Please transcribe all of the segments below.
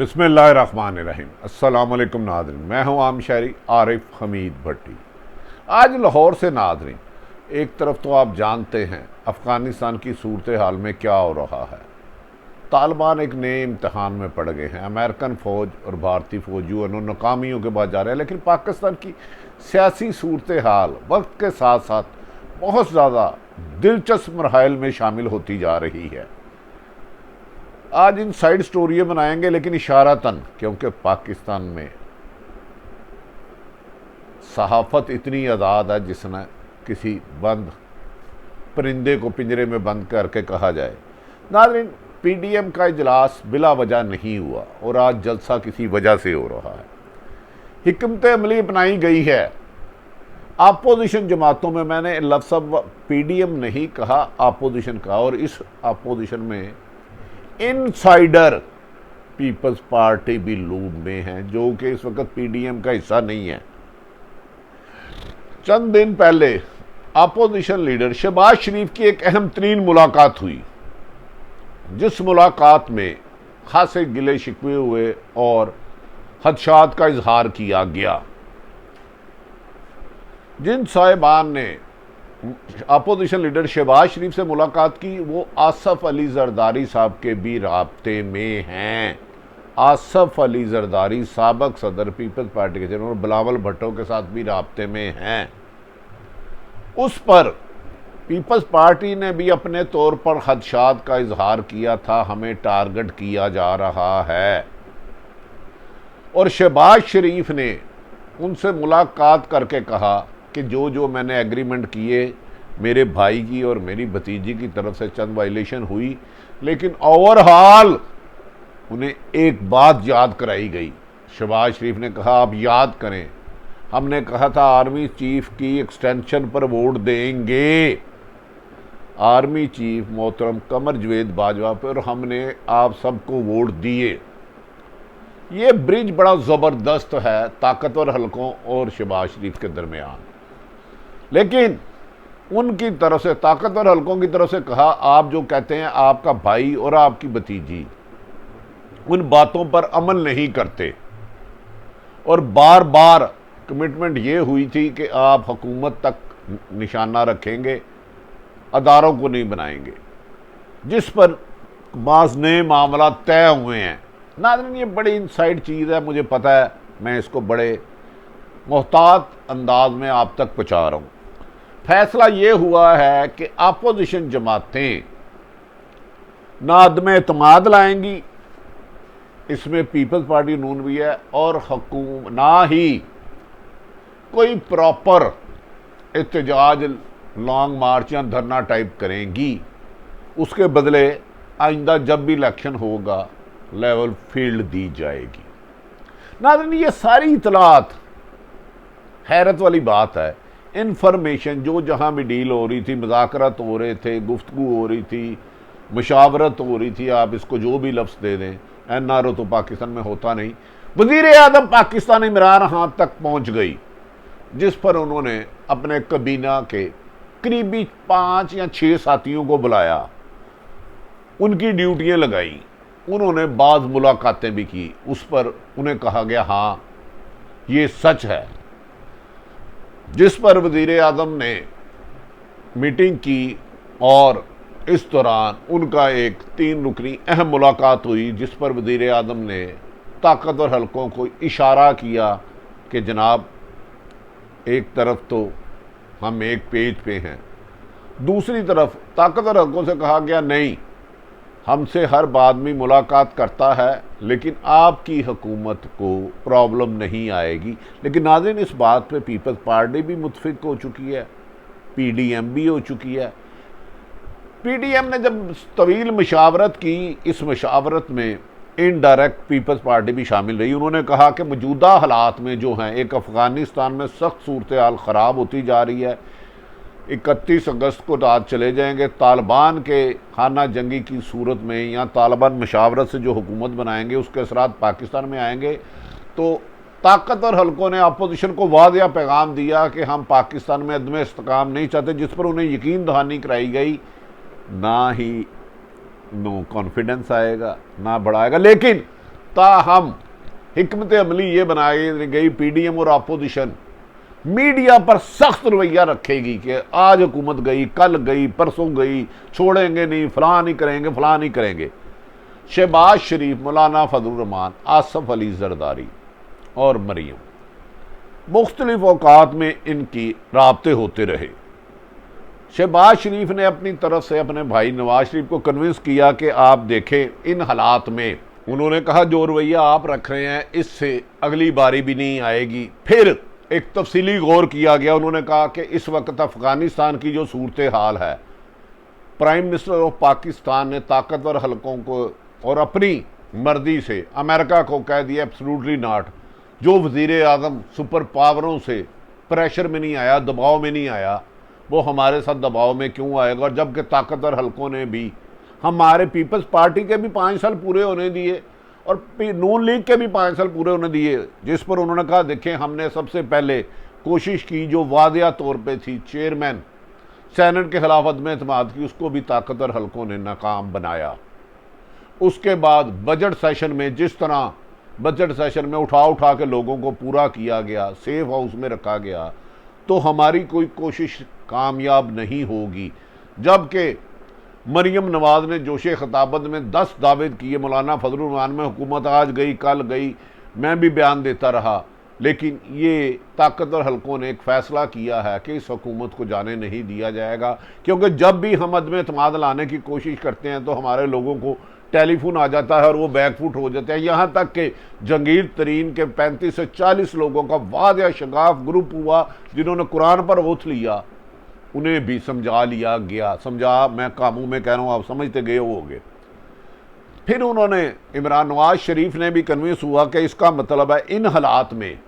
बिस्मिल्लाहिर्रहमानिर्रहीम। अस्सलाम वालेकुम नाज़रीन, मैं हूं आम शहरी आरिफ हमीद भट्टी। आज लाहौर से नाज़रीन, एक तरफ तो आप जानते हैं अफ़गानिस्तान की सूरत हाल में क्या हो रहा है। तालिबान एक नए इम्तहान में पड़ गए हैं। अमेरिकन फ़ौज और भारतीय फ़ौज जो नाकामियों के बाद जा रहे हैं, लेकिन पाकिस्तान की सियासी सूरत हाल वक्त के साथ साथ बहुत ज़्यादा दिलचस्प मरहल में शामिल होती जा रही है। आज इन साइड स्टोरी बनाएंगे, लेकिन इशारतन, क्योंकि पाकिस्तान में सहाफ़त इतनी आज़ाद है जिसने किसी बंद परिंदे को पिंजरे में बंद करके कहा जाए। नाज़रीन, पीडीएम का इजलास बिला वजह नहीं हुआ और आज जलसा किसी वजह से हो रहा है। हिकमत अमली अपनाई गई है अपोजिशन जमातों में। मैंने लफ्ज़ पीडीएम नहीं कहा, अपोजिशन कहा। और इस अपोजिशन में इनसाइडर पीपल्स पार्टी भी लूप में है, जो कि इस वक्त पीडीएम का हिस्सा नहीं है। चंद दिन पहले अपोजिशन लीडर शहबाज शरीफ की एक अहम तरीन मुलाकात हुई, जिस मुलाकात में खासे गिले शिकवे हुए और खदशात का इजहार किया गया। जिन साहिबान ने अपोजिशन लीडर शहबाज शरीफ से मुलाकात की, वो आसफ अली जरदारी साहब के भी राब्ते में हैं। आसफ अली जरदारी साबक सदर पीपल्स पार्टी के जनरल बिलावल भुट्टो के साथ भी राब्ते में हैं। उस पर पीपल्स पार्टी ने भी अपने तौर पर खदशात का इजहार किया था, हमें टारगेट किया जा रहा है। और शहबाज शरीफ ने उनसे मुलाकात करके कहा कि जो जो मैंने एग्रीमेंट किए, मेरे भाई की और मेरी भतीजी की तरफ से चंद वायलेशन हुई, लेकिन ओवरऑल उन्हें एक बात याद कराई गई। शहबाज शरीफ ने कहा, आप याद करें, हमने कहा था आर्मी चीफ की एक्सटेंशन पर वोट देंगे, आर्मी चीफ मोहतरम कमर जवेद बाजवा पर, और हमने आप सबको वोट दिए। ये ब्रिज बड़ा ज़बरदस्त है ताकतवर हलकों और शहबाज शरीफ के दरमियान। लेकिन उनकी तरफ से, ताकतवर हलकों की तरफ से कहा, आप जो कहते हैं आपका भाई और आपकी भतीजी उन बातों पर अमल नहीं करते, और बार बार कमिटमेंट ये हुई थी कि आप हुकूमत तक निशाना रखेंगे, अदारों को नहीं बनाएंगे, जिस पर बाज़ नए मामला तय हुए हैं। नाज़रीन, ये बड़ी इनसाइड चीज़ है, मुझे पता है, मैं इसको बड़े मोहतात अंदाज में आप तक पहुँचा रहा हूँ। फैसला ये हुआ है कि अपोजिशन जमातें नादम एतमाद लाएंगी, इसमें पीपल्स पार्टी नून भी है, और ना ही कोई प्रॉपर एहतजाज, लॉन्ग मार्च या धरना टाइप करेंगी। उसके बदले आइंदा जब भी इलेक्शन होगा लेवल फील्ड दी जाएगी। नाज़रीन, ये सारी इतलात, हैरत वाली बात है, इन्फॉर्मेशन जो जहाँ भी डील हो रही थी, मुज़ाकरात हो रहे थे, गुफ्तगू हो रही थी, मुशावरत हो रही थी, आप इसको जो भी लफ्ज़ दे दें, एनआरओ तो पाकिस्तान में होता नहीं। वज़ीर आज़म पाकिस्तान इमरान खान तक पहुँच गई, जिस पर उन्होंने अपने कबीना के करीबी 5 या 6 साथियों को बुलाया, उनकी ड्यूटियाँ लगाई, उन्होंने बाज़ मुलाकातें भी की। उस पर उन्हें कहा गया, हाँ ये सच है। जिस पर वज़ीर आज़म ने मीटिंग की और इस दौरान उनका एक 3 रुकनी अहम मुलाकात हुई, जिस पर वज़ीर आज़म ने ताकतवर हलकों को इशारा किया कि जनाब, एक तरफ तो हम एक पेज पे हैं, दूसरी तरफ ताकतवर हलकों से कहा गया, नहीं, हमसे हर आदमी मुलाकात करता है, लेकिन आपकी हुकूमत को प्रॉब्लम नहीं आएगी। लेकिन नाज़रीन, इस बात पे पीपल्स पार्टी भी मुतफिक हो चुकी है, पीडीएम भी हो चुकी है। पीडीएम ने जब तवील मशावरत की, इस मशावरत में इनडायरेक्ट पीपल्स पार्टी भी शामिल रही। उन्होंने कहा कि मौजूदा हालात में जो हैं, एक अफ़गानिस्तान में सख्त सूरत हाल ख़राब होती जा रही है, 31 अगस्त को रात चले जाएंगे, तालिबान के खाना जंगी की सूरत में या तालिबान मशावरत से जो हुकूमत बनाएंगे उसके असरात पाकिस्तान में आएंगे। तो ताकतवर हलकों ने अपोजिशन को वाज़ेह पैगाम दिया कि हम पाकिस्तान में अदम इस्तेकाम नहीं चाहते, जिस पर उन्हें यकीन दहानी कराई गई। ना ही नो कॉन्फिडेंस आएगा, ना बढ़ाएगा। लेकिन ताहम हिकमत अमली ये बनाई गई, पीडीएम और अपोजिशन मीडिया पर सख्त रवैया रखेगी कि आज हुकूमत गई, कल गई, परसों गई, छोड़ेंगे नहीं, फलां नहीं करेंगे, फलां नहीं करेंगे। शहबाज शरीफ, मौलाना फजलुर रहमान, आसफ अली जरदारी और मरियम मुख्तलिफ औकात में इनकी राब्ते होते रहे। शहबाज शरीफ ने अपनी तरफ से अपने भाई नवाज शरीफ को कन्विंस किया कि आप देखें इन हालात में, उन्होंने कहा जो रवैया आप रख रहे हैं इससे अगली बारी भी नहीं आएगी। फिर एक तफसीली गौर किया गया, उन्होंने कहा कि इस वक्त अफगानिस्तान की जो सूरत हाल है, प्राइम मिनिस्टर ऑफ पाकिस्तान ने ताकतवर हलकों को और अपनी मर्जी से अमेरिका को कह दिया एब्सोल्युटली नॉट। जो वज़ीर आज़म सुपर पावरों से प्रेशर में नहीं आया, दबाव में नहीं आया, वो हमारे साथ दबाव में क्यों आएगा। और जबकि ताकतवर हलकों ने भी, हमारे पीपल्स पार्टी के भी 5 साल पूरे होने दिए और नून लीग के भी 5 साल पूरे होने दिए, जिस पर उन्होंने कहा देखें हमने सबसे पहले कोशिश की जो वादिया तौर पे थी, चेयरमैन सेनेट के खिलाफ अदम एतमाद की, उसको भी ताकतवर हलकों ने नाकाम बनाया। उसके बाद बजट सेशन में जिस तरह बजट सेशन में उठा के लोगों को पूरा किया गया, सेफ हाउस में रखा गया, तो हमारी कोई कोशिश कामयाब नहीं होगी। जबकि मरियम नवाज ने जोशे खताबत में 10 दावे किए, मौलाना फजलुर रहमान में हुकूमत आज गई कल गई, मैं भी बयान देता रहा, लेकिन ये ताकतवर हलकों ने एक फैसला किया है कि इस हुकूमत को जाने नहीं दिया जाएगा। क्योंकि जब भी हम अदम एतमाद लाने की कोशिश करते हैं तो हमारे लोगों को टेलीफोन आ जाता है और वो बैकफुट हो जाते हैं। यहाँ तक कि जंगीर तरीन के 35 से 40 लोगों का वादिया शगाफ ग्रुप हुआ जिन्होंने कुरान पर ओथ लिया, उन्हें भी समझा लिया गया। समझा, मैं कामों में कह रहा हूँ, आप समझते गए होगे। फिर उन्होंने, इमरान नवाज शरीफ ने भी कन्विंस हुआ कि इसका मतलब है इन हालात में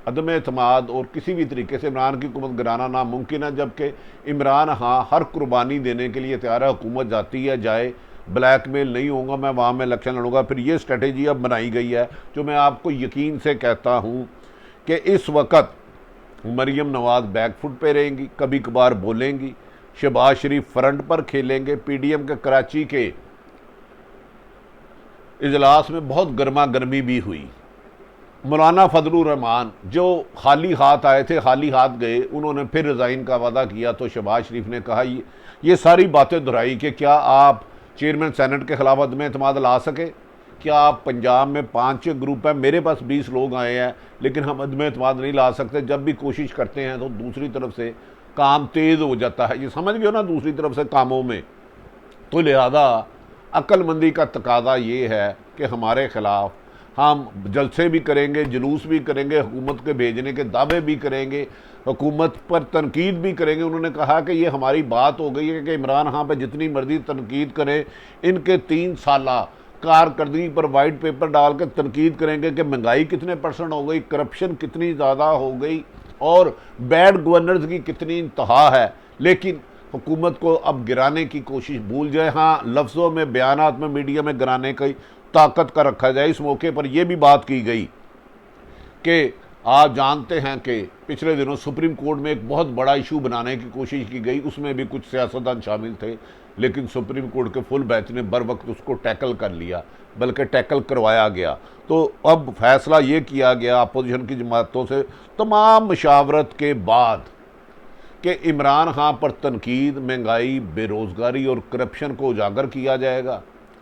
अदम एतमाद और किसी भी तरीके से इमरान की हुकूमत गिराना नामुमकिन है। जबकि इमरान हाँ हर कुर्बानी देने के लिए तैयार है, हुकूमत जाती है जाए, ब्लैकमेल नहीं होगा, मैं वहाँ में इलेक्शन लड़ूंगा। फिर ये स्ट्रेटेजी अब बनाई गई है जो मैं आपको यकीन से कहता हूँ कि इस वक्त मरियम नवाज बैकफुट पे रहेंगी, कभी कभार बोलेंगी, शहबाज शरीफ फ्रंट पर खेलेंगे। पीडीएम के कराची के इजलास में बहुत गर्मा गर्मी भी हुई। मौलाना फजलुर रहमान जो खाली हाथ आए थे, खाली हाथ गए, उन्होंने फिर रिज़ाइन का वादा किया। तो शहबाज शरीफ ने कहा ये सारी बातें दोहराई कि क्या आप चेयरमैन सेनेट के खिलाफ अदम एतमाद ला सके, क्या आप पंजाब में 5 ग्रुप है, मेरे पास 20 लोग आए हैं, लेकिन हम अदम एतमाद नहीं ला सकते। जब भी कोशिश करते हैं तो दूसरी तरफ से काम तेज़ हो जाता है, ये समझ गए ना, दूसरी तरफ से कामों में। तो लिहाजा अक्लमंदी का तकाजा ये है कि हमारे खिलाफ हम जलसे भी करेंगे, जुलूस भी करेंगे, हुकूमत के भेजने के दावे भी करेंगे, हुकूमत पर तनकीद भी करेंगे। उन्होंने कहा कि ये हमारी बात हो गई है कि इमरान खान पर जितनी मर्जी तनकीद करें, इनके 3 साला कारकर्दगी पर वाइट पेपर डाल कर तनकीद करेंगे कि महंगाई कितने % हो गई, करप्शन कितनी ज़्यादा हो गई और बैड गवर्नर्स की कितनी इंतहा है। लेकिन हुकूमत को अब गिराने की कोशिश भूल जाए। हाँ, लफ्ज़ों में, बयानात में, मीडिया में गिराने की ताकत का रखा जाए। इस मौके पर यह भी बात की गई कि आप जानते हैं कि पिछले दिनों सुप्रीम कोर्ट में एक बहुत बड़ा इशू बनाने की कोशिश की गई, उसमें भी कुछ सियासतदान शामिल थे, लेकिन सुप्रीम कोर्ट के फुल बेंच ने बर वक्त उसको टैकल कर लिया, बल्कि टैकल करवाया गया। तो अब फैसला ये किया गया अपोजिशन की जमातों से तमाम मशावरत के बाद कि इमरान खान पर तनकीद, महंगाई, बेरोज़गारी और करप्शन को उजागर किया जाएगा,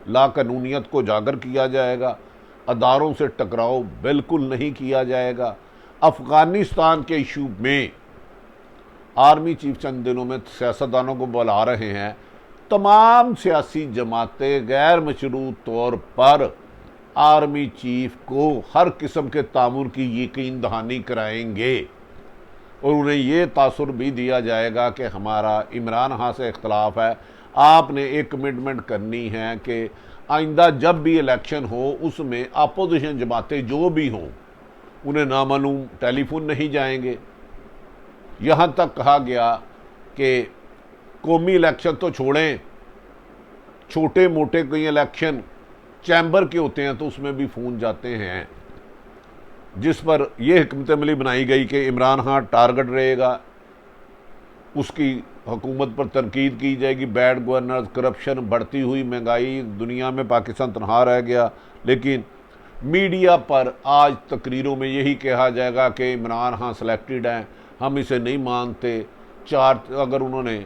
लाकानूनियत को उजागर किया जाएगा, अदारों से टकराव बिल्कुल नहीं किया जाएगा। अफ़गानिस्तान के इशू में आर्मी चीफ चंद दिनों में सियासतदानों को बुला रहे हैं, तमाम सियासी जमातें गैर मशरूत तौर पर आर्मी चीफ को हर किस्म के तामुर की यकीन दहानी कराएंगे और उन्हें ये तासुर भी दिया जाएगा कि हमारा इमरान खान से इख्तलाफ है, आपने एक कमिटमेंट करनी है कि आइंदा जब भी इलेक्शन हो उसमें अपोजिशन जमातें जो भी हों उन्हें नामालूम टेलीफोन नहीं जाएंगे। यहाँ तक कहा गया कि कौमी इलेक्शन तो छोड़ें, छोटे मोटे कोई इलेक्शन चैम्बर के होते हैं तो उसमें भी फ़ोन जाते हैं, जिस पर यह हिकमत अमली बनाई गई कि इमरान खान टारगेट रहेगा, उसकी हुकूमत पर तनकीद की जाएगी, बैड गवर्नर्स, करप्शन, बढ़ती हुई महंगाई, दुनिया में पाकिस्तान तनहा रह गया। लेकिन मीडिया पर आज तकरीरों में यही कहा जाएगा कि इमरान खान सिलेक्टेड हैं, हम इसे नहीं मानते। अगर उन्होंने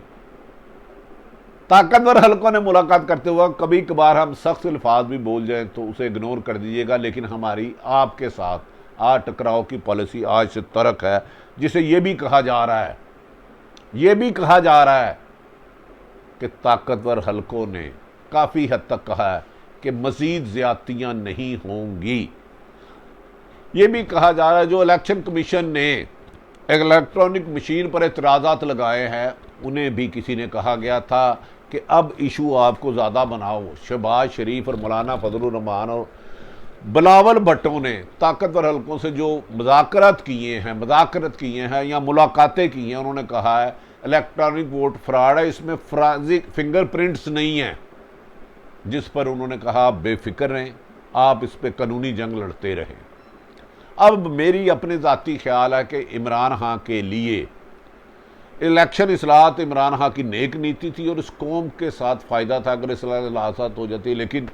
ताकतवर हलकों ने मुलाकात करते हुए कभी कभार हम सख्त अल्फाज भी बोल जाएं तो उसे इग्नोर कर दीजिएगा, लेकिन हमारी आपके साथ आज टकराव की पॉलिसी आज से तर्क है, जिसे यह भी कहा जा रहा है कि ताकतवर हलकों ने काफ़ी हद तक कहा है कि मज़ीद ज़्यादतियाँ नहीं होंगी। ये भी कहा जा रहा है जो इलेक्शन कमीशन ने इलेक्ट्रॉनिक मशीन पर एतराज़ात लगाए हैं, उन्हें भी किसी ने कहा गया था कि अब इशू आपको ज़्यादा बनाओ। शहबाज शरीफ और मौलाना फजलुर रहमान और बिलावल भट्टो ने ताकतवर हलकों से जो मुज़ाकरत किए हैं या मुलाकातें की हैं, उन्होंने कहा है इलेक्ट्रॉनिक वोट फ्रॉड है, इसमें फ्राजिक फिंगरप्रिंट्स नहीं हैं, जिस पर उन्होंने कहा बेफिक्र रहें, आप इस पर कानूनी जंग लड़ते रहें। अब मेरी अपने ज़ाती ख्याल है कि इमरान खान के लिए इलेक्शन इस्लाहत इमरान खान की नेक नीति थी और इस कौम के साथ फ़ायदा था अगर इस्लाहत हो जाती, लेकिन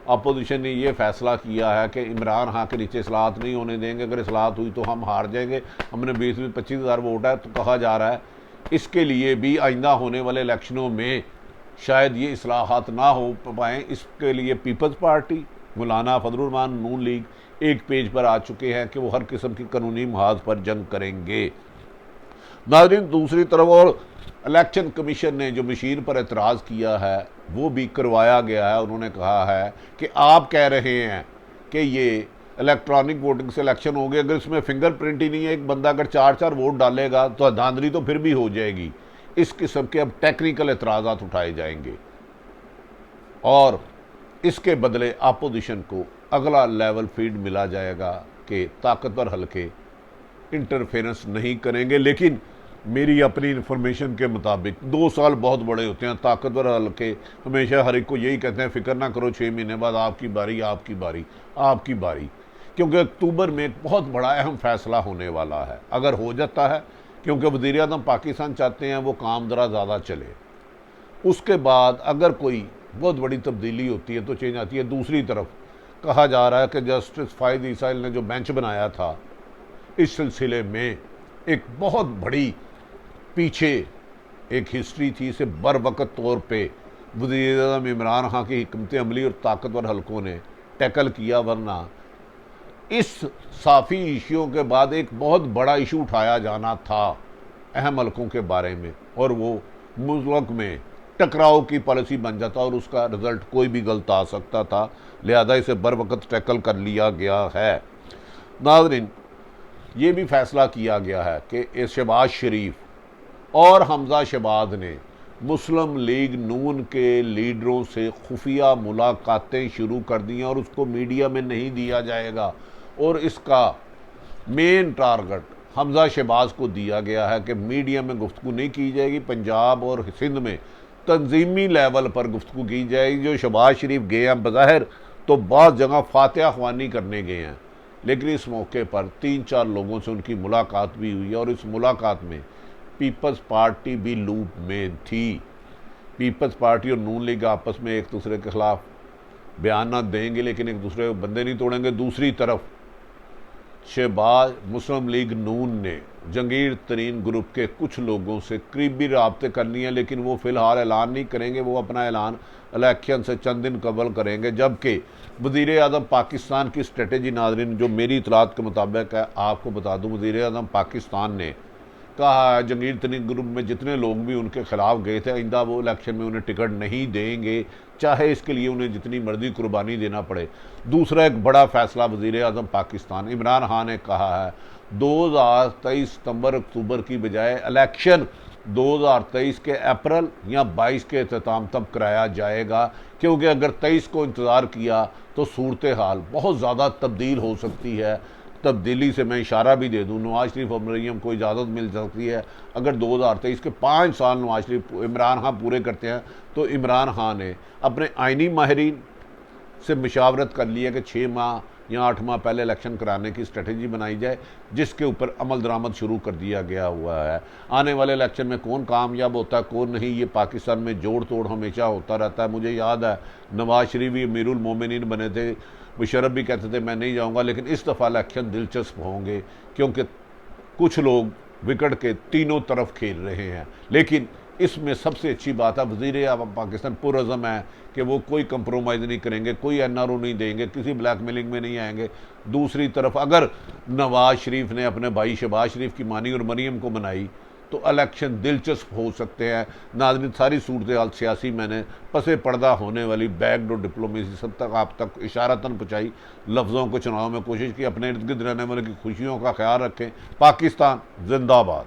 अपोजिशन ने यह फैसला किया है कि इमरान खान के नीचे इस्लाहत नहीं होने देंगे। अगर इस्लाहत हुई तो हम हार जाएंगे, हमने 20-25 हज़ार वोट है। तो कहा जा रहा है इसके लिए भी आइंदा होने वाले इलेक्शनों में शायद ये इस्लाहत ना हो पाएँ। इसके लिए पीपल्स पार्टी, मौलाना फजलुर रहमान, नून लीग एक पेज पर आ चुके हैं कि वो हर किस्म की कानूनी महाज पर जंग करेंगे। नाज़रीन, दूसरी तरफ और इलेक्शन कमीशन ने जो मशीन पर एतराज़ किया है वो भी करवाया गया है। उन्होंने कहा है कि आप कह रहे हैं कि ये इलेक्ट्रॉनिक वोटिंग से इलेक्शन हो गए, अगर इसमें फिंगरप्रिंट ही नहीं है, एक बंदा अगर 4-4 वोट डालेगा तो धांधली तो फिर भी हो जाएगी। इस किस्म के अब टेक्निकल एतराज़ात उठाए जाएंगे और इसके बदले अपोजिशन को अगला लेवल फीड मिला जाएगा कि ताकतवर हलके इंटरफेरेंस नहीं करेंगे। लेकिन मेरी अपनी इंफॉर्मेशन के मुताबिक 2 साल बहुत बड़े होते हैं। ताकतवर हलके हमेशा हर एक को यही कहते हैं फिक्र ना करो, 6 महीने बाद आपकी बारी, क्योंकि अक्टूबर में एक बहुत बड़ा अहम फैसला होने वाला है। अगर हो जाता है, क्योंकि वज़ीर आज़म पाकिस्तान चाहते हैं वो काम ज़रा ज़्यादा चले, उसके बाद अगर कोई बहुत बड़ी तब्दीली होती है तो चेंज आती है। दूसरी तरफ कहा जा रहा है कि जस्टिस फ़ाइज़ ईसाइल ने जो बेंच बनाया था, इस सिलसिले में एक बहुत बड़ी पीछे एक हिस्ट्री थी। इसे बर वक़्त तौर पे वज़ीर आज़म इमरान खान की हिकमत अमली और ताकतवर हलकों ने टैकल किया, वरना इस साफ़ी इशुओं के बाद एक बहुत बड़ा इशू उठाया जाना था अहम हलकों के बारे में, और वो मुल्क में टकराव की पॉलिसी बन जाता और उसका रिज़ल्ट कोई भी गलत आ सकता था। लिहाजा इसे बर वक़्त टैकल कर लिया गया है। नाज़रीन, ये भी फैसला किया गया है कि शहबाज शरीफ और हमजा शहबाज ने मुस्लिम लीग नून के लीडरों से खुफिया मुलाकातें शुरू कर दी हैं और उसको मीडिया में नहीं दिया जाएगा, और इसका मेन टारगेट हमजा शहबाज को दिया गया है कि मीडिया में गुफ्तगू नहीं की जाएगी, पंजाब और सिंध में तंजीमी लेवल पर गुफ्तगू की जाएगी। जो शहबाज शरीफ गए हैं बज़ाहिर तो बहुत जगह फातिहा ख्वानी करने गए हैं, लेकिन इस मौके पर 3-4 लोगों से उनकी मुलाकात भी हुई और इस मुलाकात में पीपल्स पार्टी भी लूप में थी। पीपल्स पार्टी और नून लीग आपस में एक दूसरे के खिलाफ बयान देंगे, लेकिन एक दूसरे के बंदे नहीं तोड़ेंगे। दूसरी तरफ शहबाज मुस्लिम लीग नून ने जंगीर तरीन ग्रुप के कुछ लोगों से करीबी राब्ते करनी है, लेकिन वो फ़िलहाल ऐलान नहीं करेंगे। वो अपना ऐलान इलेक्शन से चंद दिन कबल करेंगे। जबकि वज़ीर आज़म पाकिस्तान की स्ट्रेटजी, नाज़रीन, जो मेरी इतलात के मुताबिक है, आपको बता दूँ, वज़ीर आज़म पाकिस्तान ने कहा है जंगीर तरीन ग्रुप में जितने लोग भी उनके खिलाफ गए थे, आइंदा वो इलेक्शन में उन्हें टिकट नहीं देंगे, चाहे इसके लिए उन्हें जितनी मर्जी कुर्बानी देना पड़े। दूसरा एक बड़ा फैसला वज़ीर आज़म पाकिस्तान इमरान खान ने कहा है 2023 सितंबर-अक्टूबर की बजाय इलेक्शन 2023 के अप्रैल या 22 के अख्ताम तक कराया जाएगा, क्योंकि अगर 23 को इंतज़ार किया तो सूरत हाल बहुत ज़्यादा तब्दील हो सकती है। तब्दीली से मैं इशारा भी दे दूँ, नवाज शरीफ और मरियम को इजाज़त मिल सकती है। अगर 2023 के 5 साल नवाज शरीफ इमरान खान पूरे करते हैं तो इमरान खान ने अपने आइनी माहिरीन से मशावरत कर ली है कि 6 माह या 8 माह पहले इलेक्शन कराने की स्ट्रेटजी बनाई जाए, जिसके ऊपर अमल दरामद शुरू कर दिया गया हुआ है। आने वाले इलेक्शन में कौन कामयाब होता है कौन नहीं, ये पाकिस्तान में जोड़ तोड़ हमेशा होता रहता है। मुझे याद है नवाज शरीफ भी अमीरुल मोमिनीन बने थे, मुशर्रफ भी कहते थे मैं नहीं जाऊंगा, लेकिन इस दफ़ा इलेक्शन दिलचस्प होंगे क्योंकि कुछ लोग विकेट के तीनों तरफ खेल रहे हैं। लेकिन इसमें सबसे अच्छी बात है वज़ीर आज़म पाकिस्तान पुरज़म है कि वो कोई कंप्रोमाइज़ नहीं करेंगे, कोई एनआरओ नहीं देंगे, किसी ब्लैकमेलिंग में नहीं आएंगे। दूसरी तरफ अगर नवाज शरीफ ने अपने भाई शहबाज शरीफ की मानी और मरीम को मनाई तो इलेक्शन दिलचस्प हो सकते हैं। नाज़रीन, सारी सूरत हाल सियासी मैंने पसे पर्दा होने वाली बैकडोर डिप्लोमेसी सब तक आप तक इशारतन पहुँचाई, लफ्ज़ों को चुनाव में कोशिश की। अपने इर्द गिर्द रहने वाले की खुशियों का ख्याल रखें। पाकिस्तान जिंदाबाद।